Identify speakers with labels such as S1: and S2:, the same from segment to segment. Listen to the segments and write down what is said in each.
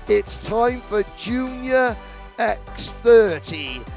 S1: It's time for Junior X30.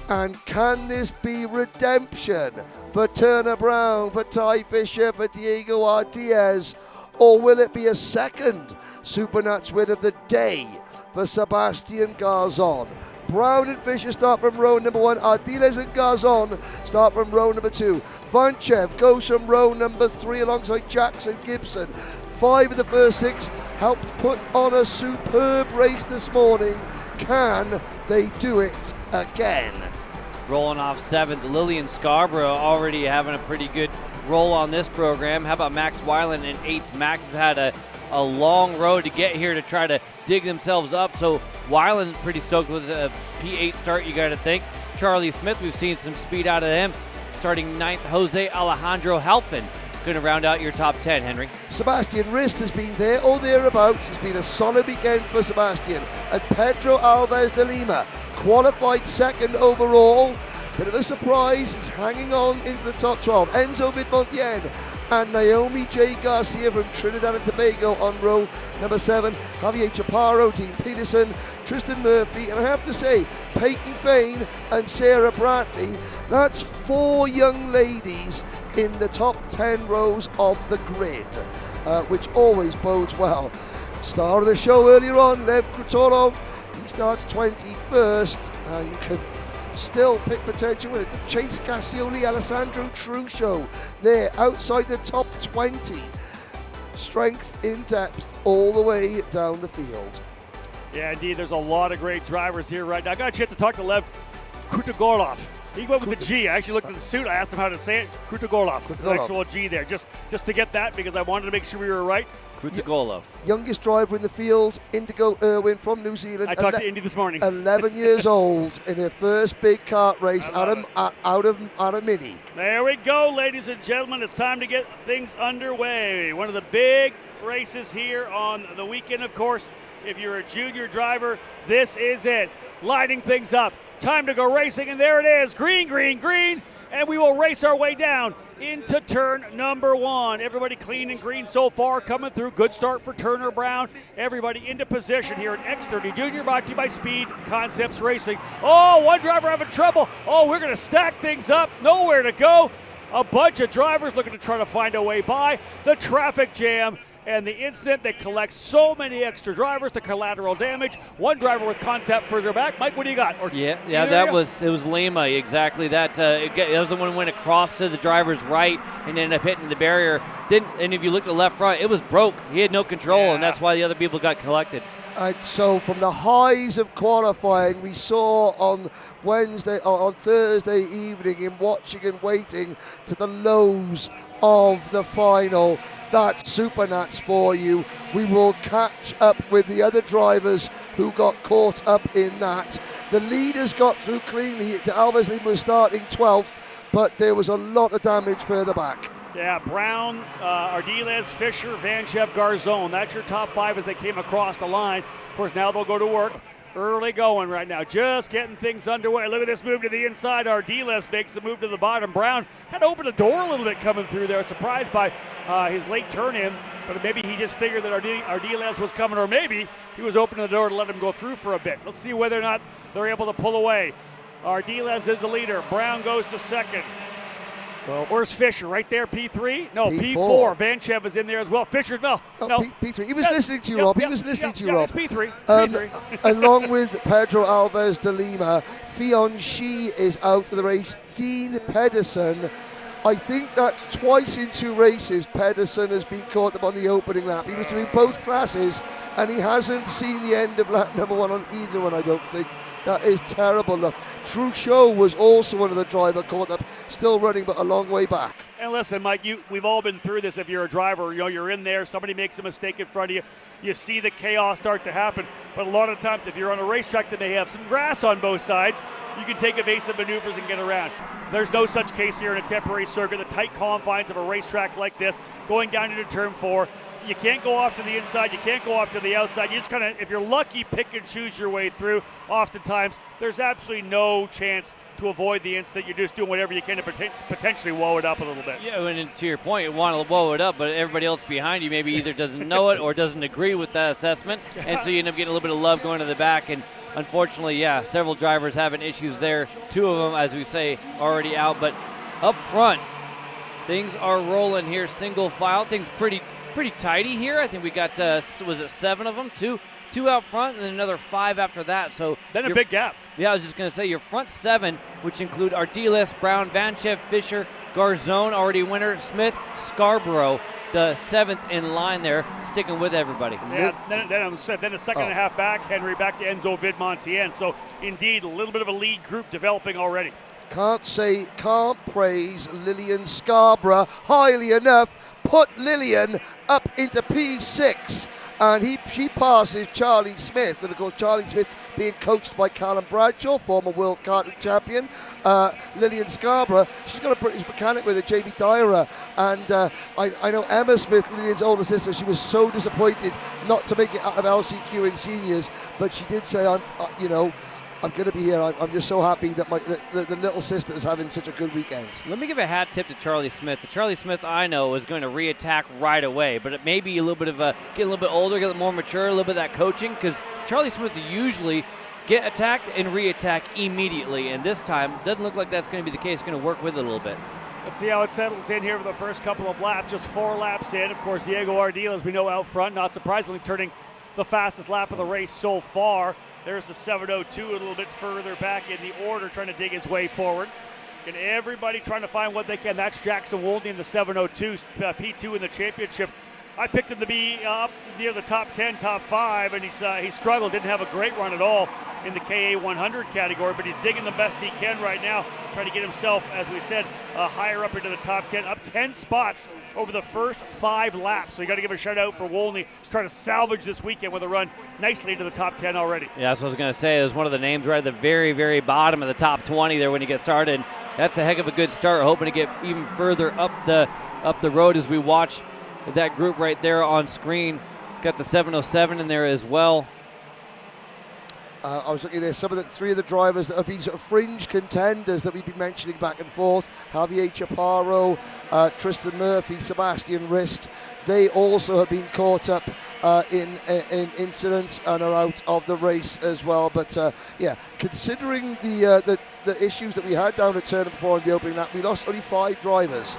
S1: And can this be redemption for Turner Brown, for Ty Fisher, for Diego Ardiaz? Or will it be a second Supernats win of the day for Sebastian Garzon? Brown and Fisher start from row number 1. Ardiles and Garzon start from row number 2. Vanchev goes from row number 3 alongside Jackson Gibson. 5 of the first 6 helped put on a superb race this morning. Can they do it again?
S2: Rolling off 7th, Lillian Scarborough already having a pretty good roll on this program. How about Max Weiland in 8th? Max has had a long road to get here to try to dig themselves up, so Weiland's pretty stoked with a P8 start, you got to think. Charlie Smith, we've seen some speed out of him. Starting 9th, Jose Alejandro Halpin. Going to round out your top 10, Henry.
S1: Sebastian Rist has been there or thereabouts. It's been a solid weekend for Sebastian. And Pedro Alves de Lima qualified 2nd overall. Bit of a surprise, he's hanging on into the top 12. Enzo Vidmontien and Naomi J. Garcia from Trinidad and Tobago on row number 7. Javier Chaparro, Dean Peterson, Tristan Murphy, and I have to say, Peyton Fain and Sarah Bradley. That's 4 young ladies in the top 10 rows of the grid, which always bodes well. Star of the show earlier on, Lev Krutorov, he starts 21st. You can still pick potential with it. Chase Cassioli, Alessandro Truscio, there outside the top 20. Strength in depth all the way down the field.
S3: Yeah, indeed, there's a lot of great drivers here right now. I got a chance to talk to Lev Krutogorlov. He went with the G. I actually looked at the suit. I asked him how to say it. Krutogorlov. There's an actual G there. Just to get that because I wanted to make sure we were right.
S2: Krutogorlov.
S1: Youngest driver in the field, Indigo Irwin from New Zealand.
S3: I talked to Indy this morning.
S1: 11 years old in her first big kart race out of Mini.
S3: There we go, ladies and gentlemen. It's time to get things underway. One of the big races here on the weekend, of course. If you're a junior driver, this is it. Lighting things up. Time to go racing, and there it is. Green, green, green. And we will race our way down into turn number 1. Everybody clean and green so far, coming through. Good start for Turner Brown. Everybody into position here at X30 Junior, brought to you by Speed Concepts Racing. Oh, one driver having trouble. Oh, we're going to stack things up. Nowhere to go. A bunch of drivers looking to try to find a way by. The traffic jam and the incident that collects so many extra drivers, the collateral damage. One driver with contact further back. Mike, what do you got?
S2: It was Lima, exactly. That was the one who went across to the driver's right and ended up hitting the barrier. And if you look at the left front, it was broke. He had no control, and that's why the other people got collected.
S1: So from the highs of qualifying we saw on Thursday evening in watching and waiting to the lows of the final. That's Supernats for you. We will catch up with the other drivers who got caught up in that. The leaders got through cleanly. Alves Lima was starting 12th, but there was a lot of damage further back.
S3: Yeah, Brown, Ardiles, Fisher, Vanchev, Garzon. That's your top 5 as they came across the line. Of course, now they'll go to work. Early going right now, just getting things underway. Look at this move to the inside. Ardiles makes the move to the bottom. Brown had to open the door a little bit coming through there. Surprised by his late turn in, but maybe he just figured that Ardiles was coming, or maybe he was opening the door to let him go through for a bit. Let's see whether or not they're able to pull away. Ardiles is the leader. Brown goes to 2nd. Well, where's Fisher? Right there, P3? No, P4. Vanchev is in there as well. Fisher, no.
S1: P3. He was listening to you, Rob. He was listening to you, Rob.
S3: It's P3.
S1: Along with Pedro Alves de Lima, Fionn Shi is out of the race. Dean Pedersen, I think that's twice in 2 races Pedersen has been caught up on the opening lap. He was doing both classes, and he hasn't seen the end of lap number 1 on either one, I don't think. That is terrible luck. Truscio was also one of the driver caught up, still running but a long way back.
S3: And listen, Mike, we've all been through this. If you're a driver, you're in there, somebody makes a mistake in front of you, you see the chaos start to happen. But a lot of times, if you're on a racetrack that may have some grass on both sides, you can take evasive maneuvers and get around. There's no such case here in a temporary circuit. The tight confines of a racetrack like this, going down into turn 4, you can't go off to the inside, you can't go off to the outside. You just kind of, if you're lucky, pick and choose your way through. Oftentimes, there's absolutely no chance to avoid the incident. You're just doing whatever you can to potentially woe it up a little bit.
S2: Yeah, and to your point, you want to woe it up, but everybody else behind you maybe either doesn't know it or doesn't agree with that assessment, and so you end up getting a little bit of love going to the back. And unfortunately, yeah, several drivers having issues there. 2 of them, as we say, already out. But up front, things are rolling here, single file. Things pretty tidy here. I think we got, was it 7 of them? Two out front, and then another 5 after that. So
S3: then a big gap.
S2: Yeah, I was just going to say your front 7, which include Ardiles, Brown, Vanchev, Fisher, Garzone, already winner, Smith, Scarborough, the 7th in line there, sticking with everybody.
S3: Yeah, then the second and a half back, Henry back to Enzo Vidmontien. So indeed, a little bit of a lead group developing already.
S1: Can't praise Lillian Scarborough highly enough. Put Lillian up into P6. And she passes Charlie Smith, and of course Charlie Smith being coached by Callum Bradshaw, former world karting champion. Lillian Scarborough, she's got a British mechanic with her, Jamie Dyer, and I know Emma Smith, Lillian's older sister, she was so disappointed not to make it out of LCQ in seniors, but she did say, I'm going to be here. I'm just so happy that the little sister is having such a good weekend.
S2: Let me give a hat tip to Charlie Smith. The Charlie Smith I know is going to re-attack right away, but it may be a little bit of get a little bit older, get a little more mature, a little bit of that coaching, because Charlie Smith usually get attacked and re-attack immediately, and this time doesn't look like that's going to be the case. Going to work with it a little bit.
S3: Let's see how it settles in here for the first couple of laps. Just 4 laps in. Of course, Diego Ardila, as we know, out front, not surprisingly turning the fastest lap of the race so far. There's the 7:02 a little bit further back in the order, trying to dig his way forward. And everybody trying to find what they can. That's Jackson Wolney in the 7:02, P2 in the championship. I picked him to be up near the top 10, top 5, and he struggled, didn't have a great run at all in the KA 100 category, but he's digging the best he can right now, trying to get himself, as we said, higher up into the top 10, up 10 spots over the first 5 laps. So you got to give a shout out for Wolney, trying to salvage this weekend with a run nicely into the top 10 already.
S2: Yeah, that's what I was going to say. It was one of the names right at the very, very bottom of the top 20 there when you get started. That's a heck of a good start, hoping to get even further up the road as we watch that group right there on screen. It's got the 707 in there as well.
S1: I was looking there, some of the 3 of the drivers that have been sort of fringe contenders that we've been mentioning back and forth, Javier Chaparro, Tristan Murphy, Sebastian Rist, they also have been caught up in incidents and are out of the race as well. But considering the issues that we had down at Turner before in the opening lap, we lost only 5 drivers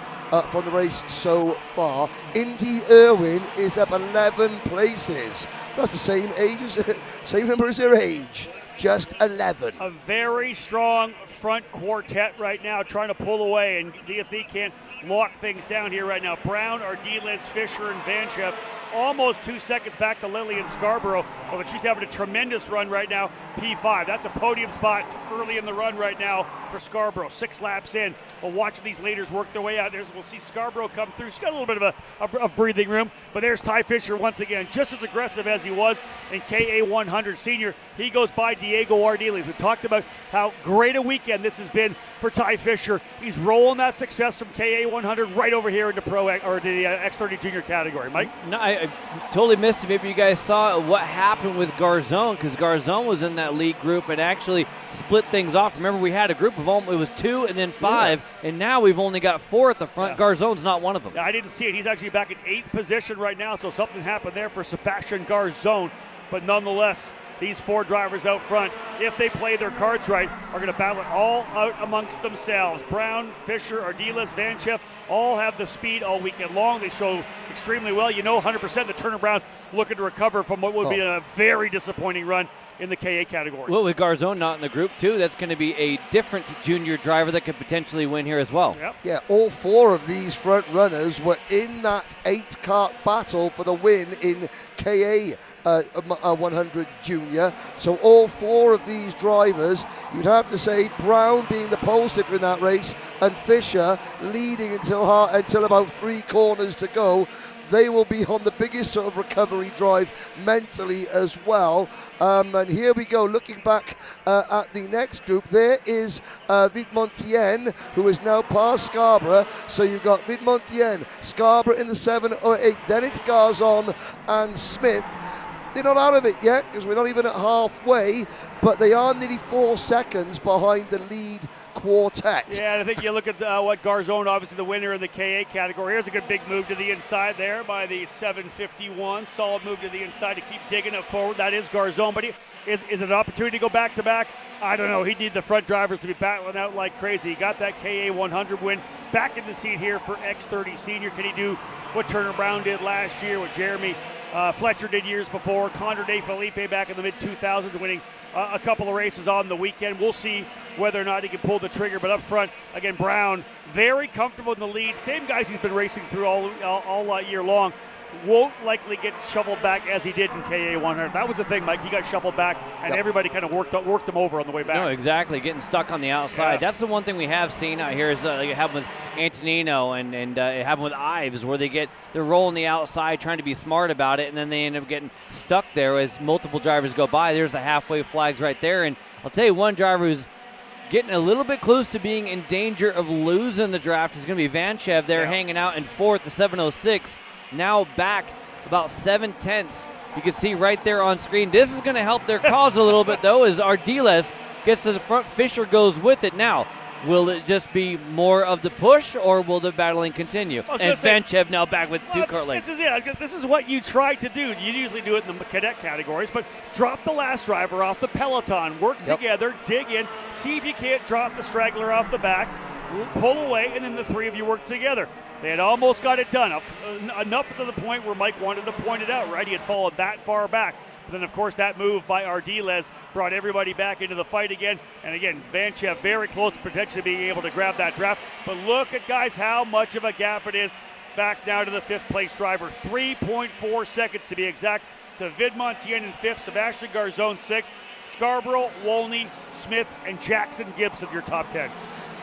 S1: from the race so far. Indy Irwin is up 11 places. That's the same number as their age, just 11.
S3: A very strong front quartet right now, trying to pull away, and if they can lock things down here right now. Brown, Ardiles, Fisher, and Vanchev almost 2 seconds back to Lillian Scarborough, but she's having a tremendous run right now, P5. That's a podium spot early in the run right now for Scarborough. 6 laps in. We'll watch these leaders work their way out. We'll see Scarborough come through. She's got a little bit of a breathing room, but there's Ty Fisher once again, just as aggressive as he was in KA 100 senior. He goes by Diego Ardiles. We talked about how great a weekend this has been for Ty Fisher. He's rolling that success from KA 100 right over here into Pro or the X30 junior category. Mike?
S2: No, I totally missed it. Maybe you guys saw what happened with Garzone, because Garzone was in that lead group and actually split things off. Remember, we had a group of it was 2 and then 5, and now we've only got 4 at the front. Yeah. Garzone's not one of them.
S3: Yeah, I didn't see it. He's actually back in 8th position right now, so something happened there for Sebastian Garzone. But nonetheless, these 4 drivers out front, if they play their cards right, are going to battle it all out amongst themselves. Brown, Fisher, Ardiles, Vanchev all have the speed all weekend long. They show extremely well. 100% the Turner Browns looking to recover from what would be a very disappointing run in the KA category.
S2: Well, with Garzone not in the group too, that's going to be a different junior driver that could potentially win here as well.
S3: Yep.
S1: Yeah, all 4 of these front runners were in that 8-kart battle for the win in KA 100 junior. So all 4 of these drivers, you'd have to say Brown being the pole sitter in that race and Fisher leading until about 3 corners to go. they will be on the biggest sort of recovery drive mentally as well. And here we go, looking back at the next group, there is Vidmontien, who is now past Scarborough. So you've got Vidmontien, Scarborough in the 7 or 8, then it's Garzon and Smith. They're not out of it yet, because we're not even at halfway, but they are nearly 4 seconds behind the lead quartet.
S3: Yeah, and I think you look at what Garzon, obviously the winner in the K8 category. Here's a good big move to the inside there by the 751. Solid move to the inside to keep digging it forward. That is Garzon, but is it an opportunity to go back-to-back? I don't know. He'd need the front drivers to be battling out like crazy. He got that KA 100 win. Back in the seat here for X30 Senior. Can he do what Turner Brown did last year, what Jeremy Fletcher did years before, Condor De Felipe back in the mid-2000s, winning a couple of races on the weekend. We'll see whether or not he can pull the trigger. But up front, again, Brown, very comfortable in the lead. Same guys he's been racing through all year long. Won't likely get shuffled back as he did in KA 100. That was the thing, Mike. He got shuffled back, and everybody kind of worked him over on the way back.
S2: No, exactly. Getting stuck on the outside. Yeah. That's the one thing we have seen out here is it happened with Antonino and it happened with Ives, where they're rolling the outside, trying to be smart about it, and then they end up getting stuck there as multiple drivers go by. There's the halfway flags right there, and I'll tell you one driver who's getting a little bit close to being in danger of losing the draft is going to be Vanchev there, hanging out in fourth, the 706. Now back about 7/10. You can see right there on screen. This is going to help their cause a little bit, though, as Ardiles gets to the front. Fisher goes with it. Now, will it just be more of the push, or will the battling continue? And Vanchev now back with 2 car lengths.
S3: This is it. This is what you try to do. You usually do it in the cadet categories, but drop the last driver off the peloton. Work together, dig in, see if you can't drop the straggler off the back, pull away, and then the 3 of you work together. They had almost got it done, enough to the point where Mike wanted to point it out, right? He had followed that far back. But then, of course, that move by Ardiles brought everybody back into the fight again. And again, Vanchev very close to potentially being able to grab that draft. But look at, guys, how much of a gap it is back now to the 5th place driver. 3.4 seconds to be exact to Vidmontien in 5th, Sebastian Garzon 6th, Scarborough, Wolney, Smith, and Jackson Gibbs of your top 10.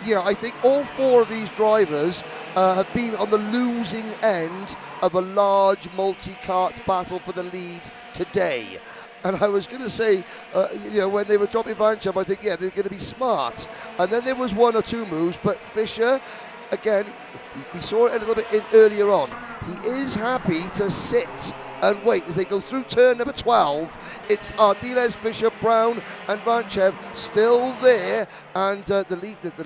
S1: Yeah, I think all 4 of these drivers have been on the losing end of a large multi-kart battle for the lead today. And I was going to say, when they were dropping Vanchev, I think, they're going to be smart. And then there was 1 or 2 moves, but Fisher, again, we saw it a little bit earlier on. He is happy to sit and wait as they go through turn number 12. It's Ardiles, Fisher, Brown, and Vanchev still there, and the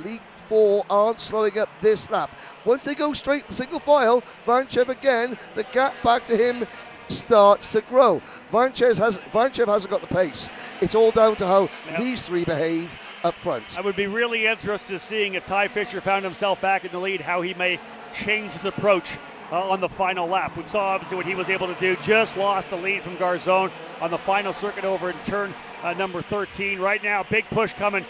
S1: lead 4 aren't slowing up this lap. Once they go straight single file, Vanchev again, the gap back to him starts to grow. Vanchev hasn't got the pace. It's all down to how these 3 behave up front.
S3: I would be really interested in seeing if Ty Fisher found himself back in the lead, how he may change the approach on the final lap. We saw obviously what he was able to do, just lost the lead from Garzon on the final circuit over in turn number 13. Right now, big push coming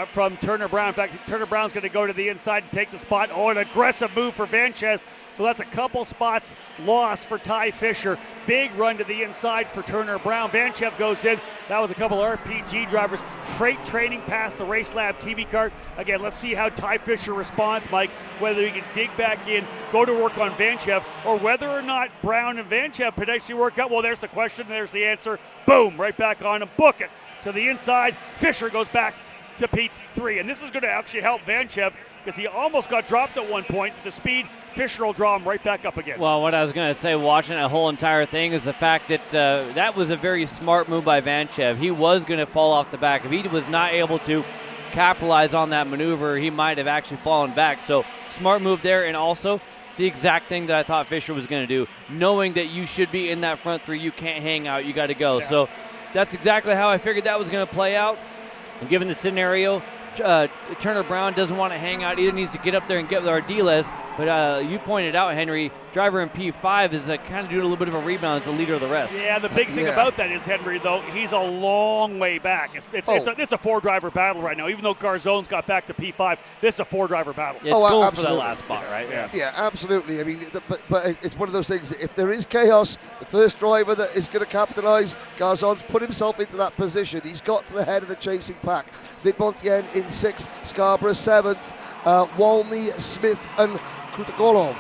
S3: from Turner Brown. In fact, Turner Brown's going to go to the inside and take the spot. Oh, an aggressive move for Vanchev. So that's a couple spots lost for Ty Fisher. Big run to the inside for Turner Brown. Vanchev goes in. That was a couple RPG drivers. Freight training past the Race Lab TV cart. Again, let's see how Ty Fisher responds, Mike. Whether he can dig back in, go to work on Vanchev, or whether or not Brown and Vanchev potentially work out. Well, there's the question. There's the answer. Boom, right back on him. Book it to the inside. Fisher goes back to P3. And this is going to actually help Vanchev because he almost got dropped at one point. The speed, Fisher will draw him right back up again.
S2: Well, what I was going to say watching that whole entire thing is the fact that that was a very smart move by Vanchev. He was going to fall off the back. If he was not able to capitalize on that maneuver, he might have actually fallen back. So smart move there, and also the exact thing that I thought Fisher was going to do, knowing that you should be in that front 3. You can't hang out. You got to go. Yeah. So that's exactly how I figured that was going to play out. And given the scenario, Turner Brown doesn't want to hang out. Either needs to get up there and get with Ardiles. But you pointed out, Henry, driver in P5 is kind of doing a little bit of a rebound as the leader of the rest.
S3: Yeah, the big thing about that is, Henry, though, he's a long way back. It's a 4-driver battle right now. Even though Garzon's got back to P5, this is a 4-driver battle.
S2: Yeah, it's going for that last spot, right?
S1: Yeah, absolutely. I mean, but it's one of those things. If there is chaos, the first driver that is going to capitalize, Garzon's put himself into that position. He's got to the head of the chasing pack. Vidmontien in 6th, Scarborough 7th, Wolney, Smith, and Krutagolov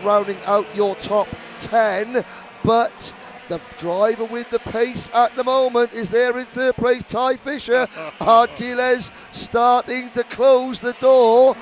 S1: rounding out your top 10, but the driver with the pace at the moment is there in third place, Ty Fisher. Ardiles starting to close the door.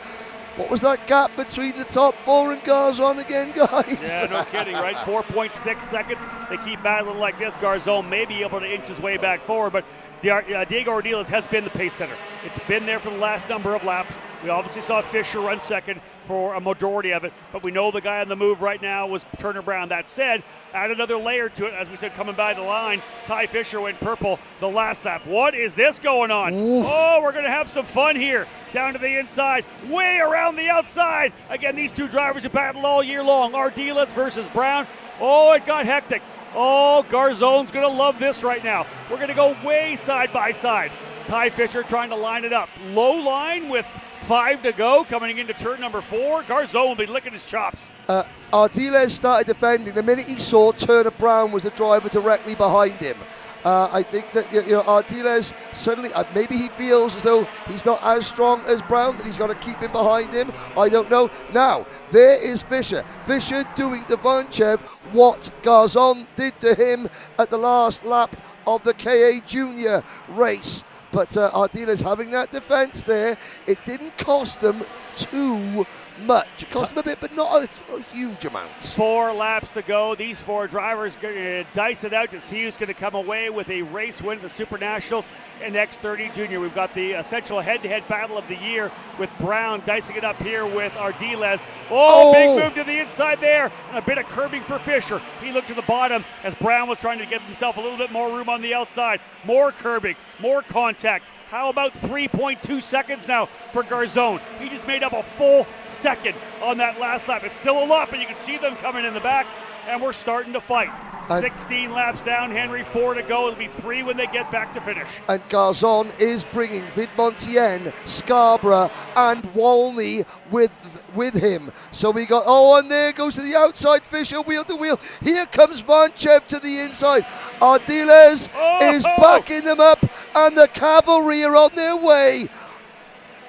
S1: What was that gap between the top 4 and Garzon again, guys?
S3: Yeah, no kidding, right? 4.6 seconds. They keep battling like this. Garzon may be able to inch his way back forward, but Diego Ardiles has been the pace setter. It's been there for the last number of laps. We obviously saw Fisher run second for a majority of it, but we know the guy on the move right now was Turner Brown. That said, add another layer to it, as we said, coming by the line, Ty Fisher went purple the last lap. What is this going on? Oof. Oh, we're going to have some fun here. Down to the inside, way around the outside. Again, these two drivers have battled all year long. Ardiles versus Brown. Oh, it got hectic. Oh, Garzon's going to love this right now. We're going to go way side by side. Ty Fisher trying to line it up. Low line with 5 to go, coming into turn number 4. Garzon will be licking his chops.
S1: Ardiles started defending. The minute he saw Turner Brown was the driver directly behind him. I think that Ardiles suddenly, maybe he feels as though he's not as strong as Brown, that he's got to keep him behind him. I don't know. Now, there is Fisher. Fisher doing to Vanchev what Garzon did to him at the last lap of the KA Junior race. But Ardiles having that defence there, it didn't cost them too much. It cost them a bit, but not a huge amount.
S3: 4 laps to go. These 4 drivers going to dice it out to see who's going to come away with a race win at the SuperNationals and X30 Junior. We've got the essential head-to-head battle of the year with Brown dicing it up here with Ardiles. Oh, big move to the inside there, and a bit of curbing for Fisher. He looked to the bottom as Brown was trying to give himself a little bit more room on the outside. More curbing, more contact. How about 3.2 seconds now for Garzon? He just made up a full second on that last lap. It's still a lot, but you can see them coming in the back, and we're starting to fight. 16 laps down, Henry, 4 to go. It'll be 3 when they get back to finish. And
S1: Garzon is bringing Vidmontien, Scarborough, and Walney with him. So we got, and there goes to the outside, Fisher, wheel to wheel. Here comes Vanchev to the inside. Ardiles is backing them up, and the cavalry are on their way.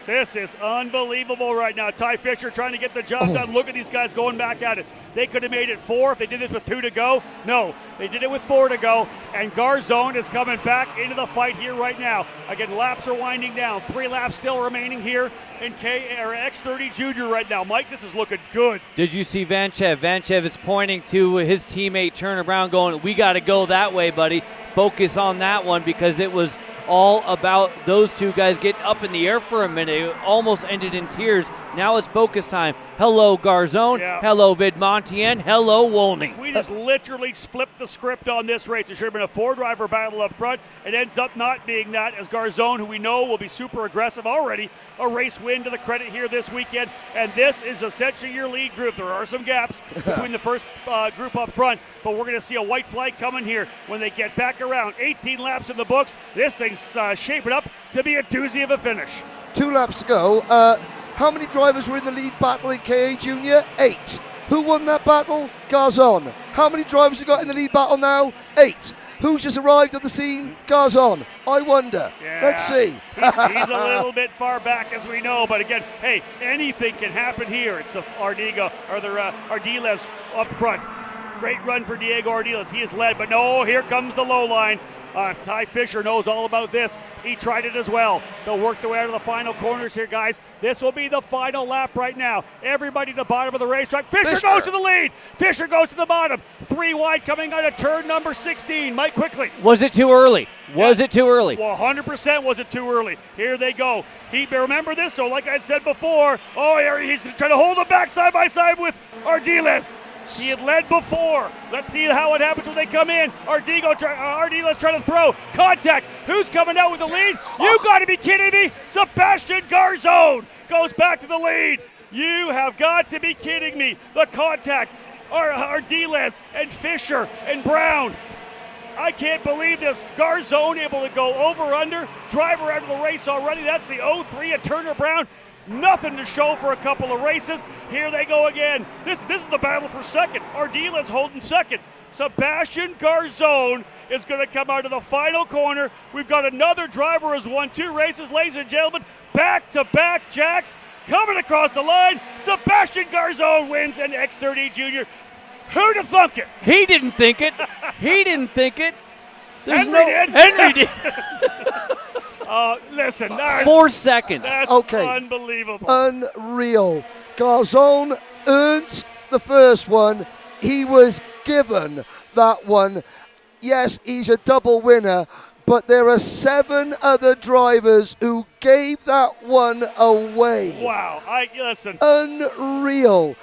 S3: This is unbelievable right now. Ty Fisher trying to get the job done. Look at these guys going back at it. They could have made it 4 if they did this with 2 to go. No, they did it with 4 to go. And Garzon is coming back into the fight here right now. Again, laps are winding down. 3 laps still remaining here in X30 Junior right now. Mike, this is looking good.
S2: Did you see Vanchev? Vanchev is pointing to his teammate Turner Brown going, we got to go that way, buddy. Focus on that one, because it was all about those two guys getting up in the air for a minute. It almost ended in tears. Now it's focus time. Hello, Garzon. Yeah. Hello, Vidmontien. Hello, Wolney.
S3: We just literally flipped the script on this race. It should have been a 4-driver battle up front. It ends up not being that, as Garzon, who we know will be super aggressive already, a race win to the credit here this weekend. And this is essentially your lead group. There are some gaps between the first group up front, but we're going to see a white flag coming here when they get back around. 18 laps in the books. This thing's shaping up to be a doozy of a finish.
S1: 2 laps to go. How many drivers were in the lead battle in KA Junior? 8. Who won that battle? Garzon. How many drivers have got in the lead battle now? 8. Who's just arrived on the scene? Garzon. I wonder.
S3: Yeah,
S1: let's see.
S3: He's a little bit far back, as we know, but again, hey, anything can happen here. It's Ardiles up front. Great run for Diego Ardiles. He is led, but no, here comes the low line. Ty Fisher knows all about this. He tried it as well. They'll work their way out of the final corners here, guys. This will be the final lap right now. Everybody to the bottom of the racetrack. Fisher goes to the lead. Fisher goes to the bottom. 3 wide coming out of turn number 16. Mike, quickly.
S2: Was it too early? Was it too early?
S3: Well, 100% was it too early. Here they go. Remember this, though, like I said before. He's trying to hold him back side by side with Ardiles. He had led before. Let's see how it happens when they come in. Ardiles trying to throw. Contact. Who's coming out with the lead? You got to be kidding me. Sebastian Garzon goes back to the lead. You have got to be kidding me. The contact. Ardiles and Fisher and Brown. I can't believe this. Garzon able to go over-under. Driver out of the race already. That's the 0-3 at Turner Brown. Nothing to show for a couple of races. Here they go again. This is the battle for second. Ardiles holding second. Sebastian Garzon is going to come out of the final corner. We've got another driver who's won 2 races, ladies and gentlemen. Back-to-back jacks coming across the line. Sebastian Garzon wins an X30 Junior. Who'd have thunk it?
S2: He didn't think it. He didn't think it.
S3: Henry did.
S2: Henry did.
S3: Listen,
S2: 4 seconds.
S3: That's
S1: Okay.
S3: unbelievable.
S1: Unreal. Garzon earned the first one. He was given that one. Yes, he's a double winner, but there are 7 other drivers who gave that one away.
S3: Wow. Listen.
S1: Unreal.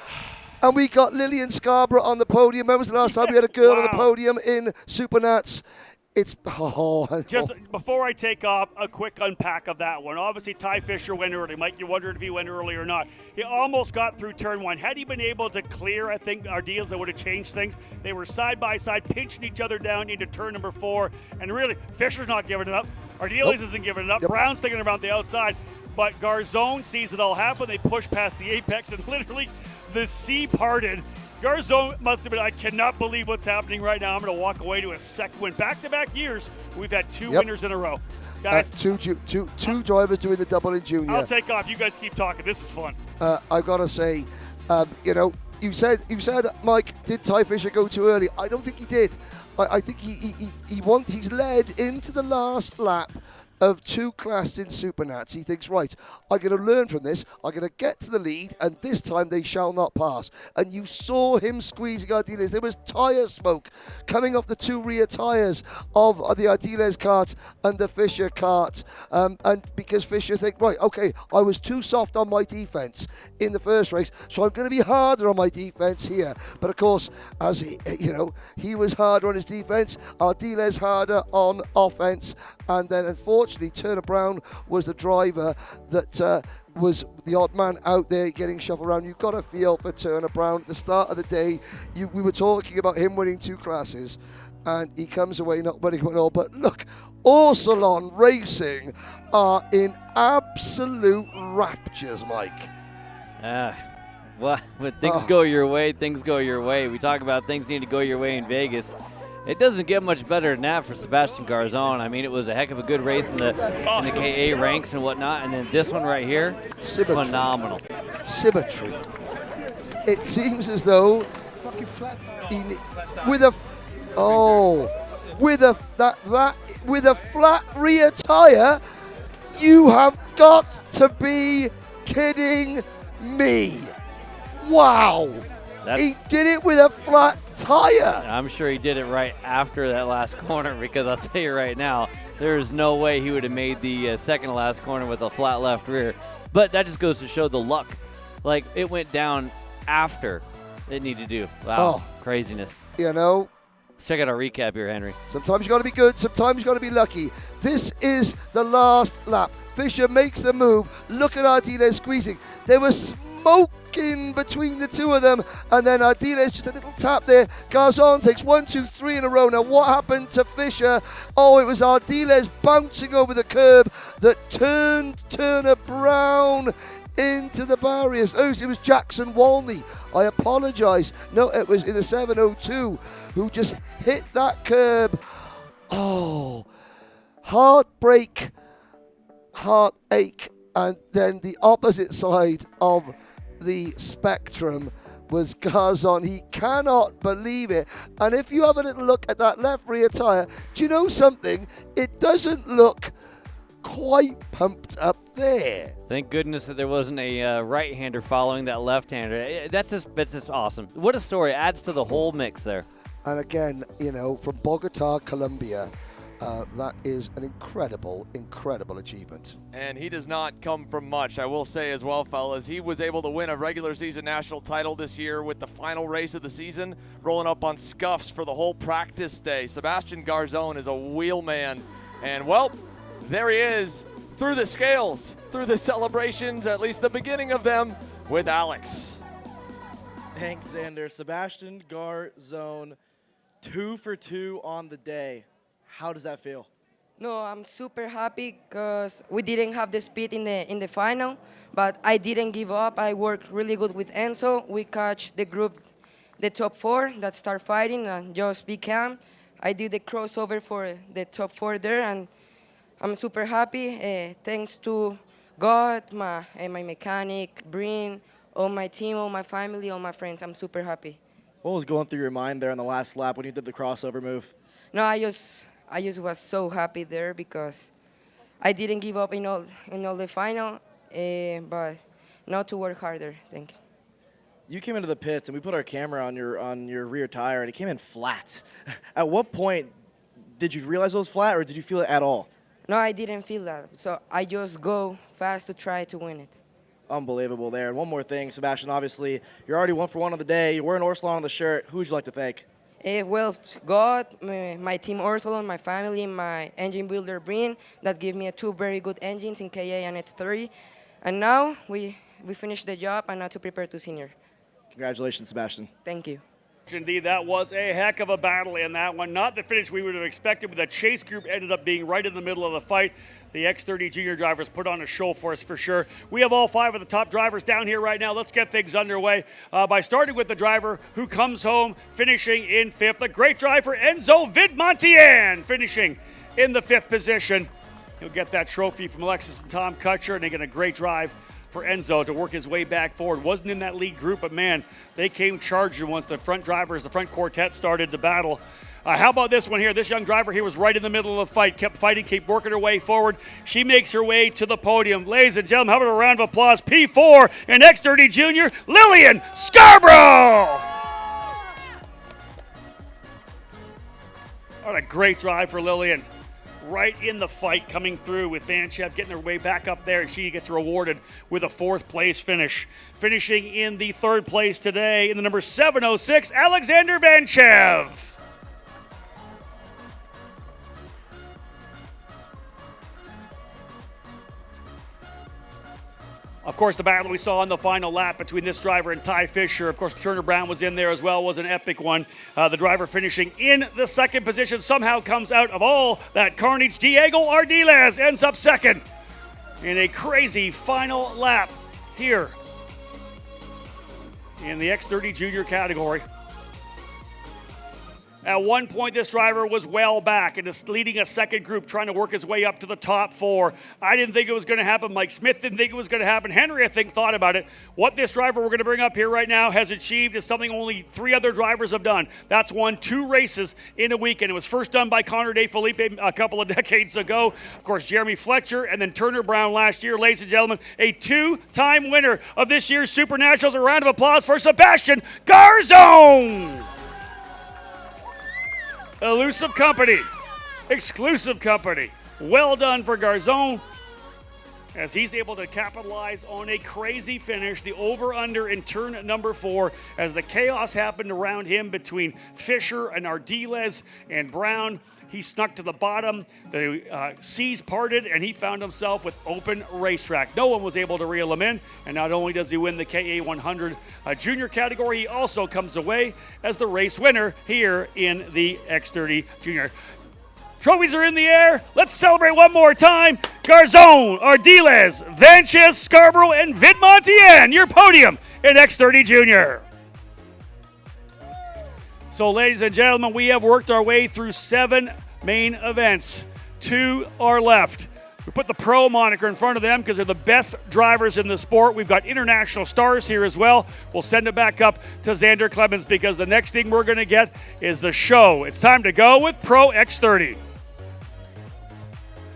S1: And we got Lillian Scarborough on the podium. When was the last time we had a girl on the
S3: Wow.
S1: podium in SuperNats? It's
S3: Just before I take off, a quick unpack of that one. Obviously, Ty Fisher went early. Mike, you wondered if he went early or not. He almost got through turn 1. Had he been able to clear, I think, our deals, that would have changed things. They were side by side, pinching each other down into turn number 4. And really, Fisher's not giving it up. Ardiles isn't giving it up.
S1: Yep.
S3: Brown's thinking around the outside. But Garzon sees it all happen. They push past the apex, and literally the sea parted. Garzon must have been, I cannot believe what's happening right now. I'm going to walk away to a second win. Back-to-back years, we've had 2 winners in a row. Guys,
S1: two drivers doing the double in junior.
S3: I'll take off. You guys keep talking. This is fun.
S1: I gotta say, you said, Mike, did Ty Fisher go too early? I don't think he did. I think he's led into the last lap of 2 classes in SuperNats. He thinks, right, I'm going to learn from this. I'm going to get to the lead, and this time they shall not pass. And you saw him squeezing Ardiles. There was tyre smoke coming off the 2 rear tyres of the Ardiles kart and the Fisher kart. And because Fisher think, right, okay, I was too soft on my defense in the first race, so I'm going to be harder on my defense here. But of course, as he was harder on his defense, Ardiles harder on offense, and then unfortunately Turner Brown was the driver that was the odd man out there getting shuffled around. You've got to feel for Turner Brown. At the start of the day, we were talking about him winning 2 classes, and he comes away not winning one all. But look, Orsalon Racing are in absolute raptures, Mike.
S2: Well, when things go your way, things go your way. We talk about things need to go your way in Vegas. It doesn't get much better than that for Sebastian Garzon. I mean, it was a heck of a good race in the KA ranks and whatnot, and then this one right here, phenomenal.
S1: Symmetry. It seems as though with a flat rear tire, you have got to be kidding me. Wow. He did it with a flat tire.
S2: I'm sure he did it right after that last corner, because I'll tell you right now, there is no way he would have made the second to last corner with a flat left rear. But that just goes to show the luck. Like, it went down after it needed to do. Wow, craziness.
S1: Let's
S2: check out our recap here, Henry.
S1: Sometimes you got to be good, sometimes you got to be lucky. This is the last lap. Fisher makes the move. Look at Ardiles squeezing. There was smoke in between the 2 of them, and then Ardiles just a little tap there. Garzon takes 1, 2, 3 in a row. Now what happened to Fisher? Oh, it was Ardiles bouncing over the curb that turned Turner Brown into the barriers. Oh, it was Jackson Walney. I apologize. No, it was in the 702 who just hit that curb. Oh, heartbreak, heartache, and then the opposite side of the spectrum was Garzon. He cannot believe it. And if you have a little look at that left rear tire, do you know something? It doesn't look quite pumped up there.
S2: Thank goodness that there wasn't a right-hander following that left-hander. That's just awesome. What a story. Adds to the whole mix there.
S1: And again, from Bogota, Colombia, that is an incredible, incredible achievement.
S4: And he does not come from much, I will say as well, fellas. He was able to win a regular season national title this year with the final race of the season, rolling up on scuffs for the whole practice day. Sebastian Garzon is a wheelman. And, well, there he is, through the scales, through the celebrations, at least the beginning of them, with Alex.
S5: Thanks, Xander. Sebastian Garzon, 2 for 2 on the day. How does that feel?
S6: No, I'm super happy because we didn't have the speed in the final, but I didn't give up. I worked really good with Enzo. We catch the group, the top 4 that start fighting, and just be calm. I did the crossover for the top 4 there, and I'm super happy. Thanks to God, my mechanic, Breen, all my team, all my family, all my friends. I'm super happy.
S5: What was going through your mind there on the last lap when you did the crossover move?
S6: No, I just was so happy there because I didn't give up in all the final, but now to work harder. Thanks.
S5: You came into the pits and we put our camera on your rear tire and it came in flat. At what point did you realize it was flat or did you feel it at all?
S6: No, I didn't feel that. So I just go fast to try to win it.
S5: Unbelievable there. And one more thing, Sebastian, obviously, you're already 1 for 1 on the day. You're wearing Orsalon on the shirt. Who would you like to thank?
S6: Well, God, my team Orsalon, my family, my engine builder Breen, that gave me 2 very good engines in KA and X30. And now we finished the job and now to prepare to senior.
S5: Congratulations, Sebastian.
S6: Thank you.
S3: Indeed, that was a heck of a battle in that one. Not the finish we would have expected, but the chase group ended up being right in the middle of the fight. The X30 junior drivers put on a show for us for sure. We have all 5 of the top drivers down here right now. Let's get things underway by starting with the driver who comes home finishing in 5th. A great drive for Enzo Vidmontian finishing in the 5th position. He'll get that trophy from Alexis and Tom Kutcher, and they get a great drive for Enzo to work his way back forward. Wasn't in that lead group, but man, they came charging once the front drivers, the front quartet started to battle. How about this one here? This young driver here was right in the middle of the fight, kept fighting, kept working her way forward. She makes her way to the podium. Ladies and gentlemen, how about a round of applause? P4 and X30 Junior, Lillian Scarborough! What a great drive for Lillian. Right in the fight, coming through with Vanchev, getting her way back up there, and she gets rewarded with a 4th place finish. Finishing in the 3rd place today in the number 706, Alexander Vanchev. Of course, the battle we saw in the final lap between this driver and Ty Fisher. Of course, Turner Brown was in there as well, was an epic one. The driver finishing in the 2nd position somehow comes out of all that carnage. Diego Ardiles ends up 2nd in a crazy final lap here in the X30 junior category. At one point, this driver was well back and is leading a 2nd group, trying to work his way up to the top 4. I didn't think it was going to happen. Mike Smith didn't think it was going to happen. Henry, I think, thought about it. What this driver we're going to bring up here right now has achieved is something only 3 other drivers have done. That's won 2 races in a weekend. It was first done by Connor DeFelipe a couple of decades ago. Of course, Jeremy Fletcher and then Turner Brown last year. Ladies and gentlemen, a 2-time winner of this year's SuperNationals. A round of applause for Sebastian Garzone. Elusive company, exclusive company. Well done for Garzone as he's able to capitalize on a crazy finish, the over-under in turn number 4 as the chaos happened around him between Fisher and Ardiles and Brown. He snuck to the bottom, the seas parted, and he found himself with open racetrack. No one was able to reel him in, and not only does he win the KA 100 junior category, he also comes away as the race winner here in the X30 junior. Trophies are in the air. Let's celebrate one more time. Garzone, Ardiles, Vanches, Scarborough, and Vidmontian, your podium in X30 junior. So, ladies and gentlemen, we have worked our way through 7 main events. 2 are left. We put the pro moniker in front of them because they're the best drivers in the sport. We've got international stars here as well. We'll send it back up to Xander Clemens because the next thing we're going to get is the show. It's time to go with Pro X30.